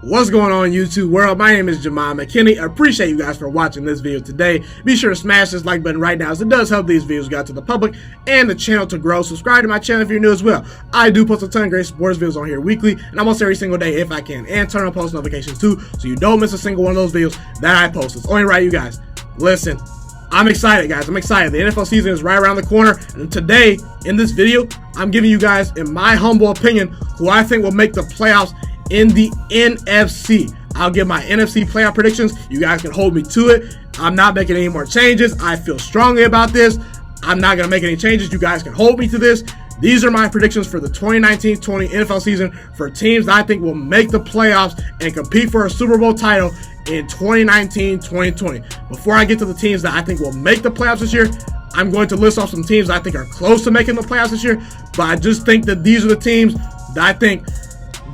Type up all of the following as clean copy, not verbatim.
What's going on, YouTube world? My name is Ghiman Mckinney. I appreciate you guys for watching this video today. Be sure to smash this like button right now, as it does help these videos get out to the public and the channel to grow. Subscribe to my channel if you're new as well. I do post a ton of great sports videos on here weekly and almost every single day if I can, and turn on post notifications too, so you don't miss a single one of those videos that I post. It's only right, you guys. Listen, I'm excited, guys. I'm excited. The NFL season is right around the corner, and today in this video, I'm giving you guys, in my humble opinion, who I think will make the playoffs in the NFC. I'll give my NFC playoff predictions. You guys can hold me to it. I'm not making any more changes. I feel strongly about this. I'm not going to make any changes. You guys can hold me to this. These are my predictions for the 2019-20 NFL season for teams that I think will make the playoffs and compete for a Super Bowl title in 2019-2020. Before I get to the teams that I think will make the playoffs this year, I'm going to list off some teams that I think are close to making the playoffs this year, but I just think that these are the teams that I think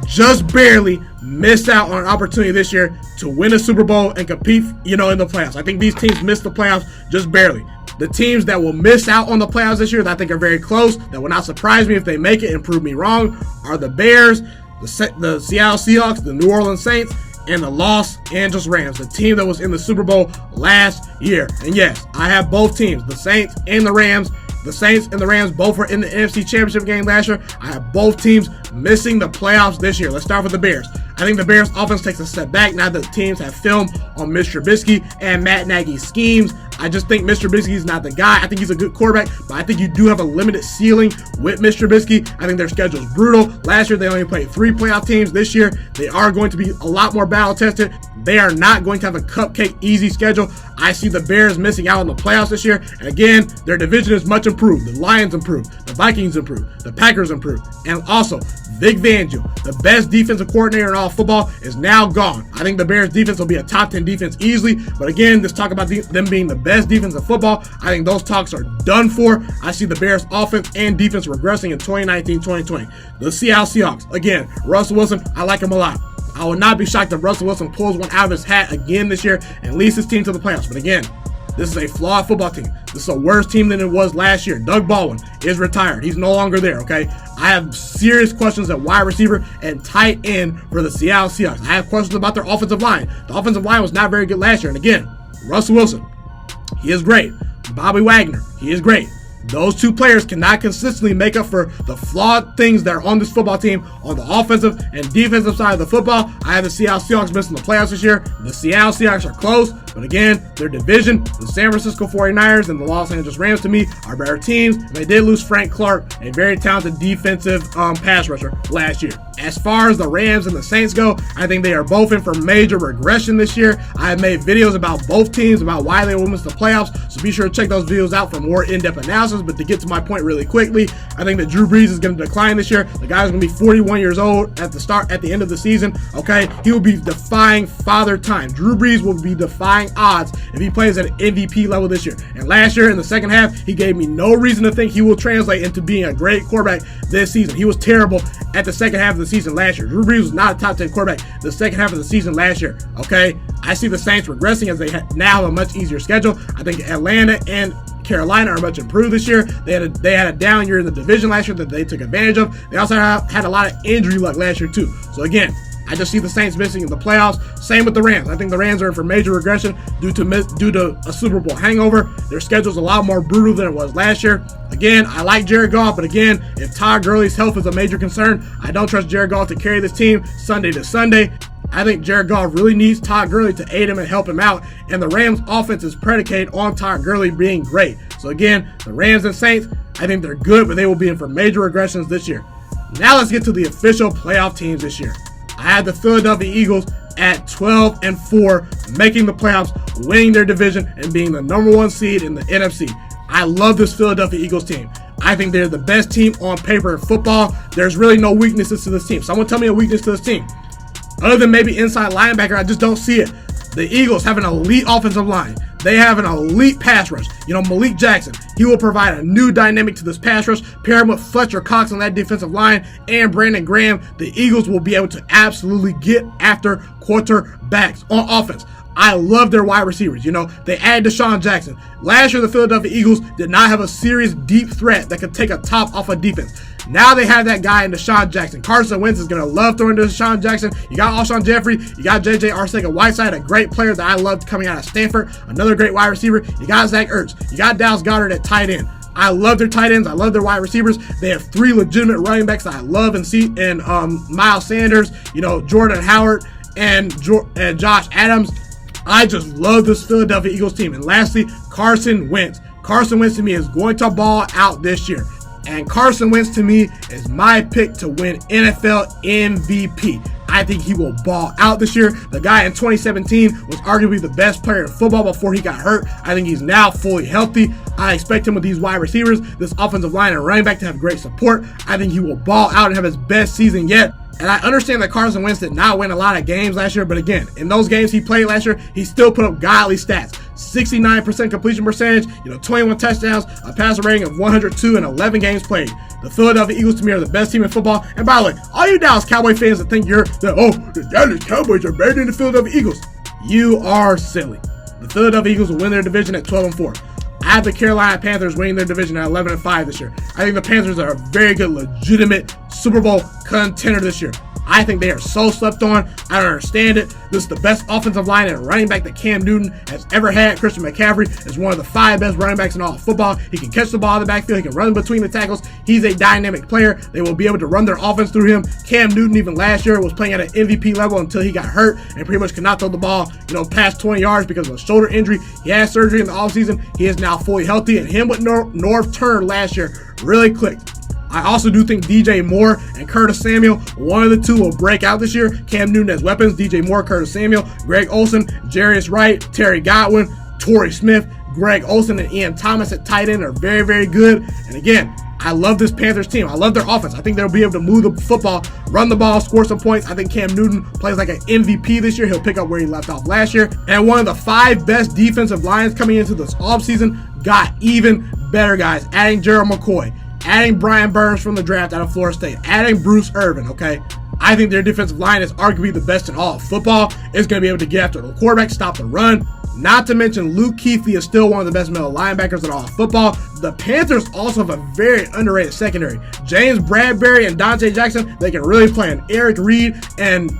just barely missed out on an opportunity this year to win a Super Bowl and compete, in the playoffs. I think these teams missed the playoffs just barely. The teams that will miss out on the playoffs this year that I think are very close, that will not surprise me if they make it and prove me wrong, are the Bears, the Seattle Seahawks, the New Orleans Saints, and the Los Angeles Rams, the team that was in the Super Bowl last year. And yes, I have both teams, the Saints and the Rams. The Saints and the Rams both were in the NFC Championship game last year. I have both teams missing the playoffs this year. Let's start with the Bears. I think the Bears offense takes a step back now that the teams have film on Mr. Trubisky and Matt Nagy's schemes. I just think Mr. Trubisky is not the guy. I think he's a good quarterback, but I think you do have a limited ceiling with Mr. Trubisky. I think their schedule is brutal. Last year, they only played 3 playoff teams. This year, they are going to be a lot more battle-tested. They are not going to have a cupcake easy schedule. I see the Bears missing out on the playoffs this year. And again, their division is much improved. The Lions improved. The Vikings improved. The Packers improved. And also, Vic Fangio, the best defensive coordinator in all football, is now gone. I think the Bears defense will be a top 10 defense easily. But again, this talk about them being the best defense in football, I think those talks are done for. I see the Bears offense and defense regressing in 2019-2020. The Seattle Seahawks, again, Russell Wilson, I like him a lot. I would not be shocked if Russell Wilson pulls one out of his hat again this year and leads his team to the playoffs. But again, this is a flawed football team. This is a worse team than it was last year. Doug Baldwin is retired. He's no longer there, okay? I have serious questions at wide receiver and tight end for the Seattle Seahawks. I have questions about their offensive line. The offensive line was not very good last year. And again, Russell Wilson, he is great. Bobby Wagner, he is great. Those two players cannot consistently make up for the flawed things that are on this football team on the offensive and defensive side of the football. I have the Seattle Seahawks missing the playoffs this year. The Seattle Seahawks are close, but again, their division, the San Francisco 49ers and the Los Angeles Rams, to me, are better teams. And they did lose Frank Clark, a very talented defensive pass rusher last year. As far as the Rams and the Saints go, I think they are both in for major regression this year. I have made videos about both teams, about why they will miss the playoffs, so be sure to check those videos out for more in-depth analysis. But to get to my point really quickly, I think that Drew Brees is going to decline this year. The guy's going to be 41 years old at the end of the season, okay? He will be defying father time. Drew Brees will be defying odds if he plays at an MVP level this year. And last year in the second half, he gave me no reason to think he will translate into being a great quarterback this season. He was terrible at the second half of the season last year. Drew Brees was not a top 10 quarterback the second half of the season last year, okay? I see the Saints regressing as they now have a much easier schedule. I think Atlanta and Carolina are much improved this year. They had a down year in the division last year that they took advantage of. They also had a lot of injury luck last year too. So again, I just see the Saints missing in the playoffs. Same with the Rams. I think the Rams are in for major regression due to a Super Bowl hangover. Their schedule's a lot more brutal than it was last year. Again, I like Jared Goff, but again, if Todd Gurley's health is a major concern, I don't trust Jared Goff to carry this team Sunday to Sunday. I think Jared Goff really needs Todd Gurley to aid him and help him out, and the Rams' offense is predicated on Todd Gurley being great. So again, the Rams and Saints, I think they're good, but they will be in for major regressions this year. Now let's get to the official playoff teams this year. I had the Philadelphia Eagles at 12-4, making the playoffs, winning their division, and being the #1 seed in the NFC. I love this Philadelphia Eagles team. I think they're the best team on paper in football. There's really no weaknesses to this team. Someone tell me a weakness to this team. Other than maybe inside linebacker, I just don't see it. The Eagles have an elite offensive line. They have an elite pass rush. Malik Jackson, he will provide a new dynamic to this pass rush. Pair him with Fletcher Cox on that defensive line and Brandon Graham. The Eagles will be able to absolutely get after quarterbacks on offense. I love their wide receivers. They added Deshaun Jackson. Last year, the Philadelphia Eagles did not have a serious deep threat that could take a top off of defense. Now they have that guy in Deshaun Jackson. Carson Wentz is going to love throwing to Deshaun Jackson. You got Alshon Jeffrey. You got J.J. Arcega-Whiteside, a great player that I loved coming out of Stanford. Another great wide receiver. You got Zach Ertz. You got Dallas Goedert at tight end. I love their tight ends. I love their wide receivers. They have 3 legitimate running backs that I love and see in Miles Sanders, Jordan Howard, and Josh Adams. I just love this Philadelphia Eagles team. And lastly, Carson Wentz. Carson Wentz to me is going to ball out this year. And Carson Wentz to me is my pick to win NFL MVP. I think he will ball out this year. The guy in 2017 was arguably the best player in football before he got hurt. I think he's now fully healthy. I expect him with these wide receivers, this offensive line and running back to have great support. I think he will ball out and have his best season yet. And I understand that Carson Wentz did not win a lot of games last year, but again, in those games he played last year, he still put up godly stats. 69% completion percentage, 21 touchdowns, a passer rating of 102 in 11 games played. The Philadelphia Eagles to me are the best team in football. And by the way, all you Dallas Cowboy fans that think the Dallas Cowboys are better than the Philadelphia Eagles, you are silly. The Philadelphia Eagles will win their division at 12-4. I have the Carolina Panthers winning their division at 11-5 this year. I think the Panthers are a very good, legitimate Super Bowl contender this year. I think they are so slept on. I don't understand it. This is the best offensive line and running back that Cam Newton has ever had. Christian McCaffrey is one of the 5 best running backs in all of football. He can catch the ball in the backfield. He can run between the tackles. He's a dynamic player. They will be able to run their offense through him. Cam Newton, even last year, was playing at an MVP level until he got hurt and pretty much could not throw the ball, past 20 yards because of a shoulder injury. He had surgery in the offseason. He is now fully healthy, and him with North Turn last year really clicked. I also do think DJ Moore and Curtis Samuel, one of the two will break out this year. Cam Newton has weapons. DJ Moore, Curtis Samuel, Greg Olsen, Jarius Wright, Terry Godwin, Torrey Smith, Greg Olsen, and Ian Thomas at tight end are very, very good. And again, I love this Panthers team. I love their offense. I think they'll be able to move the football, run the ball, score some points. I think Cam Newton plays like an MVP this year. He'll pick up where he left off last year. And one of the 5 best defensive lines coming into this offseason got even better, guys. Adding Gerald McCoy, adding Brian Burns from the draft out of Florida State, adding Bruce Irvin, okay? I think their defensive line is arguably the best in all of football. It's going to be able to get after the quarterback, stop the run. Not to mention, Luke Kuechly is still one of the best middle linebackers in all of football. The Panthers also have a very underrated secondary. James Bradbury and Dante Jackson, they can really play. And Eric Reed and,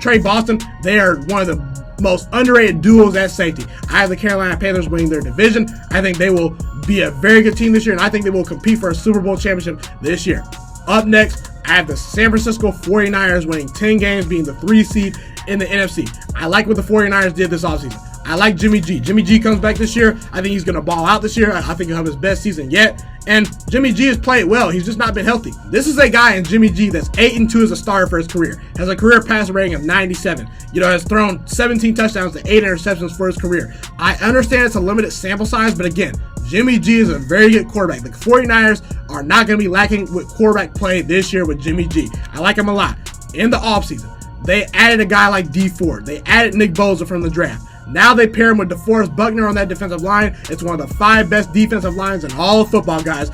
Trey Boston, they are one of the most underrated duos at safety. I have the Carolina Panthers winning their division. I think they will be a very good team this year, and I think they will compete for a Super Bowl championship this year. Up next, I have the San Francisco 49ers winning 10 games, being the 3 seed in the NFC. I like what the 49ers did this offseason. I like Jimmy G. Jimmy G comes back this year. I think he's going to ball out this year. I think he'll have his best season yet. And Jimmy G has played well. He's just not been healthy. This is a guy in Jimmy G that's 8-2 as a starter for his career. Has a career passer rating of 97. Has thrown 17 touchdowns to 8 interceptions for his career. I understand it's a limited sample size, but again, Jimmy G is a very good quarterback. The 49ers are not going to be lacking with quarterback play this year with Jimmy G. I like him a lot. In the offseason, they added a guy like D Ford. They added Nick Bosa from the draft. Now they pair him with DeForest Buckner on that defensive line. It's one of the 5 best defensive lines in all of football, guys.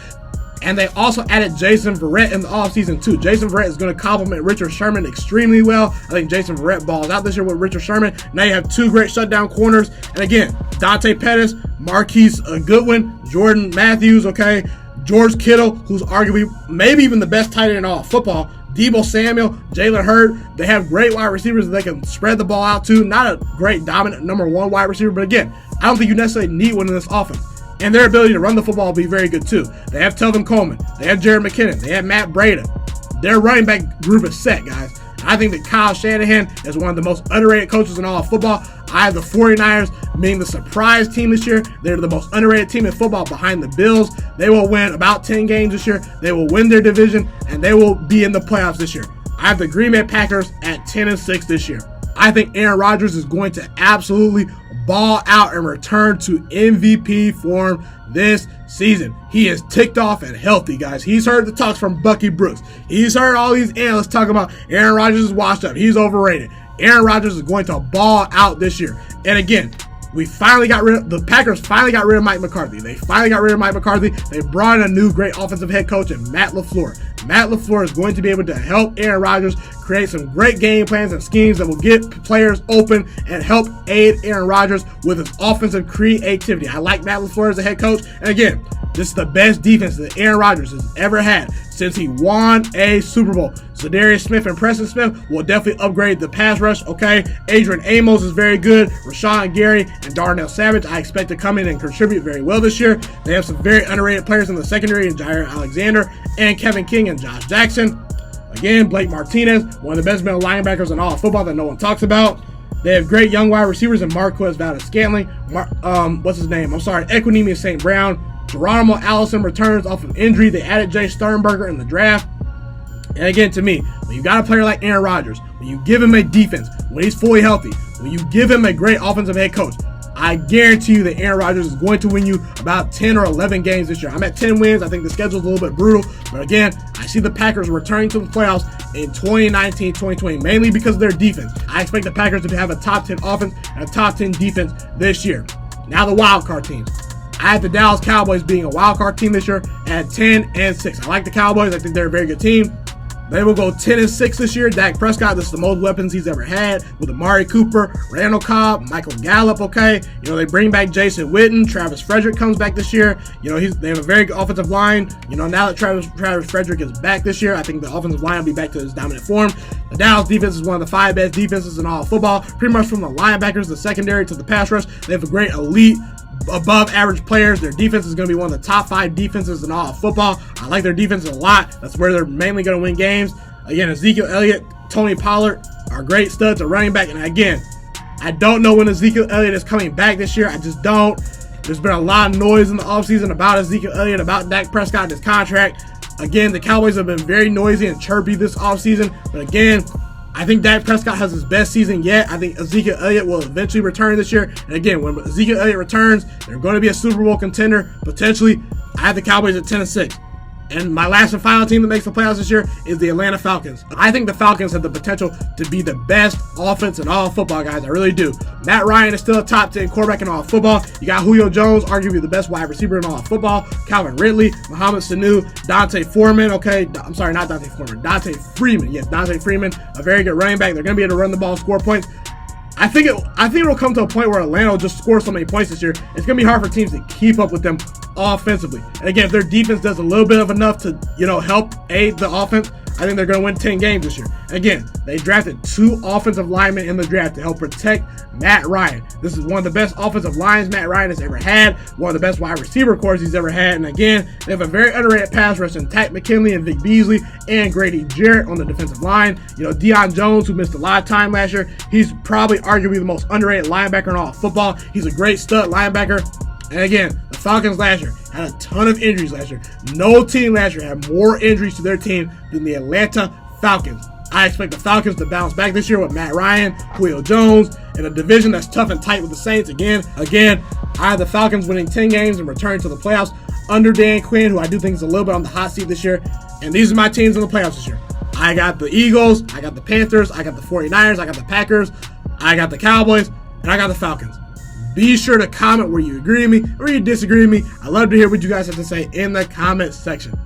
And they also added Jason Verrett in the offseason, too. Jason Verrett is going to complement Richard Sherman extremely well. I think Jason Verrett balls out this year with Richard Sherman. Now you have 2 great shutdown corners. And again, Dante Pettis, Marquise Goodwin, Jordan Matthews, okay? George Kittle, who's arguably maybe even the best tight end in all of football. Deebo Samuel, Jalen Hurd, they have great wide receivers that they can spread the ball out to. Not a great dominant number 1 wide receiver, but again, I don't think you necessarily need one in this offense. And their ability to run the football will be very good too. They have Telvin Coleman, they have Jared McKinnon, they have Matt Breida. Their running back group is set, guys. I think that Kyle Shanahan is one of the most underrated coaches in all of football. I have the 49ers being the surprise team this year. They're the most underrated team in football behind the Bills. They will win about 10 games this year. They will win their division, and they will be in the playoffs this year. I have the Green Bay Packers at 10-6 this year. I think Aaron Rodgers is going to absolutely ball out and return to MVP form this season. He is ticked off and healthy, guys. He's heard the talks from Bucky Brooks. He's heard all these analysts talking about Aaron Rodgers is washed up. He's overrated. Aaron Rodgers is going to ball out this year. And again, the Packers finally got rid of Mike McCarthy. They finally got rid of Mike McCarthy. They brought in a new great offensive head coach in Matt LaFleur. Matt LaFleur is going to be able to help Aaron Rodgers create some great game plans and schemes that will get players open and help aid Aaron Rodgers with his offensive creativity. I like Matt LaFleur as a head coach. And again, This is the best defense that Aaron Rodgers has ever had since he won a Super Bowl. Darius Smith and Preston Smith will definitely upgrade the pass rush, okay? Adrian Amos is very good. Rashawn Gary and Darnell Savage, I expect to come in and contribute very well this year. They have some very underrated players in the secondary in Jair Alexander and Kevin King and Josh Jackson. Again, Blake Martinez, one of the best middle linebackers in all of football that no one talks about. They have great young wide receivers in Marquez Valdes-Scantling. Equinemius St. Brown. Geronimo Allison returns off of injury. They added Jay Sternberger in the draft. And again, to me, when you got a player like Aaron Rodgers, when you give him a defense, when he's fully healthy, when you give him a great offensive head coach, I guarantee you that Aaron Rodgers is going to win you about 10 or 11 games this year. I'm at 10 wins. I think the schedule's a little bit brutal. But again, I see the Packers returning to the playoffs in 2019, 2020, mainly because of their defense. I expect the Packers to have a top 10 offense and a top 10 defense this year. Now the wild card teams. I have the Dallas Cowboys being a wild card team this year at 10-6. I like the Cowboys. I think they're a very good team. They will go 10-6 this year. Dak Prescott, this is the most weapons he's ever had with Amari Cooper, Randall Cobb, Michael Gallup, okay? They bring back Jason Witten. Travis Frederick comes back this year. They have a very good offensive line. Now that Travis Frederick is back this year, I think the offensive line will be back to its dominant form. The Dallas defense is one of the 5 best defenses in all of football, pretty much from the linebackers, the secondary, to the pass rush. They have a great elite, above average players. Their defense is going to be one of the top 5 defenses in all of football. I like their defense a lot. That's where they're mainly going to win games. Again, Ezekiel Elliott, Tony Pollard are great studs at running back. And again, I don't know when Ezekiel Elliott is coming back this year. I just don't. There's been a lot of noise in the offseason about Ezekiel Elliott, about Dak Prescott and his contract. Again, the Cowboys have been very noisy and chirpy this offseason. But again, I think Dak Prescott has his best season yet. I think Ezekiel Elliott will eventually return this year. And again, when Ezekiel Elliott returns, they're going to be a Super Bowl contender. Potentially, I have the Cowboys at 10-6. And my last and final team that makes the playoffs this year is the Atlanta Falcons. I think the Falcons have the potential to be the best offense in all football, guys. I really do. Matt Ryan is still a top 10 quarterback in all football. You got Julio Jones, arguably the best wide receiver in all football. Calvin Ridley, Mohamed Sanu, Dante Foreman. Okay, I'm sorry, not Dante Foreman. Dante Freeman. Yes, Dante Freeman, a very good running back. They're going to be able to run the ball, score points. I think it'll come to a point where Atlanta will just score so many points this year. It's going to be hard for teams to keep up with them offensively. And again, if their defense does a little bit of enough to, help aid the offense, I think they're going to win 10 games this year. Again, they drafted 2 offensive linemen in the draft to help protect Matt Ryan. This is one of the best offensive lines Matt Ryan has ever had, one of the best wide receiver cores he's ever had. And again, they have a very underrated pass rush in Takk McKinley and Vic Beasley and Grady Jarrett on the defensive line. Deion Jones, who missed a lot of time last year, he's probably arguably the most underrated linebacker in all of football. He's a great stud linebacker. And again, the Falcons last year had a ton of injuries last year. No team last year had more injuries to their team than the Atlanta Falcons. I expect the Falcons to bounce back this year with Matt Ryan, Julio Jones, in a division that's tough and tight with the Saints. Again, I have the Falcons winning 10 games and returning to the playoffs under Dan Quinn, who I do think is a little bit on the hot seat this year. And these are my teams in the playoffs this year. I got the Eagles, I got the Panthers, I got the 49ers, I got the Packers, I got the Cowboys, and I got the Falcons. Be sure to comment where you agree with me or you disagree with me. I'd love to hear what you guys have to say in the comment section.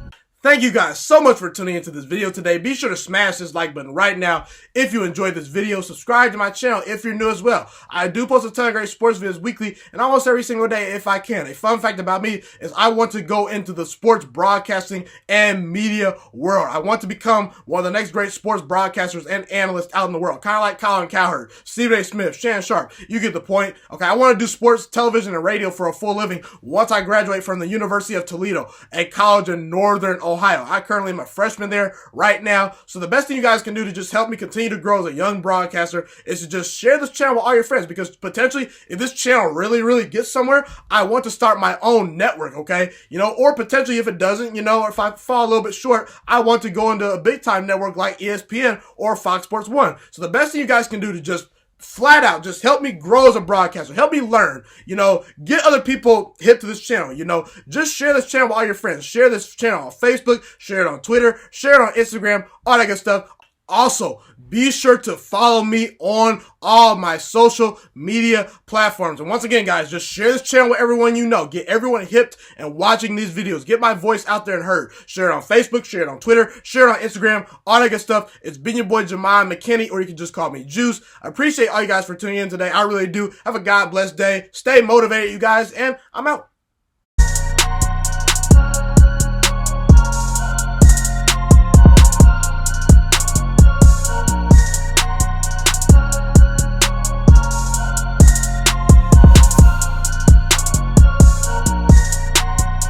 Thank you guys so much for tuning into this video today. Be sure to smash this like button right now if you enjoyed this video. Subscribe to my channel if you're new as well. I do post a ton of great sports videos weekly and almost every single day if I can. A fun fact about me is I want to go into the sports broadcasting and media world. I want to become one of the next great sports broadcasters and analysts out in the world. Kind of like Colin Cowherd, Stephen A. Smith, Shannon Sharp. You get the point. Okay, I want to do sports, television, and radio for a full living once I graduate from the University of Toledo, a college in Northern Ohio. I currently am a freshman there right now. So the best thing you guys can do to just help me continue to grow as a young broadcaster is to just share this channel with all your friends, because potentially if this channel really gets somewhere, I want to start my own network, okay? Or potentially if it doesn't, or if I fall a little bit short, I want to go into a big time network like ESPN or Fox Sports 1. So the best thing you guys can do to just flat out just help me grow as a broadcaster, help me learn, get other people hip to this channel, just share this channel with all your friends, share this channel on Facebook, share it on Twitter, share it on Instagram, all that good stuff. Also, be sure to follow me on all my social media platforms. And once again, guys, just share this channel with everyone you know. Get everyone hipped and watching these videos. Get my voice out there and heard. Share it on Facebook, share it on Twitter, share it on Instagram, all that good stuff. It's been your boy, Ghiman Mckinney, or you can just call me Juice. I appreciate all you guys for tuning in today. I really do. Have a God blessed day. Stay motivated, you guys, and I'm out.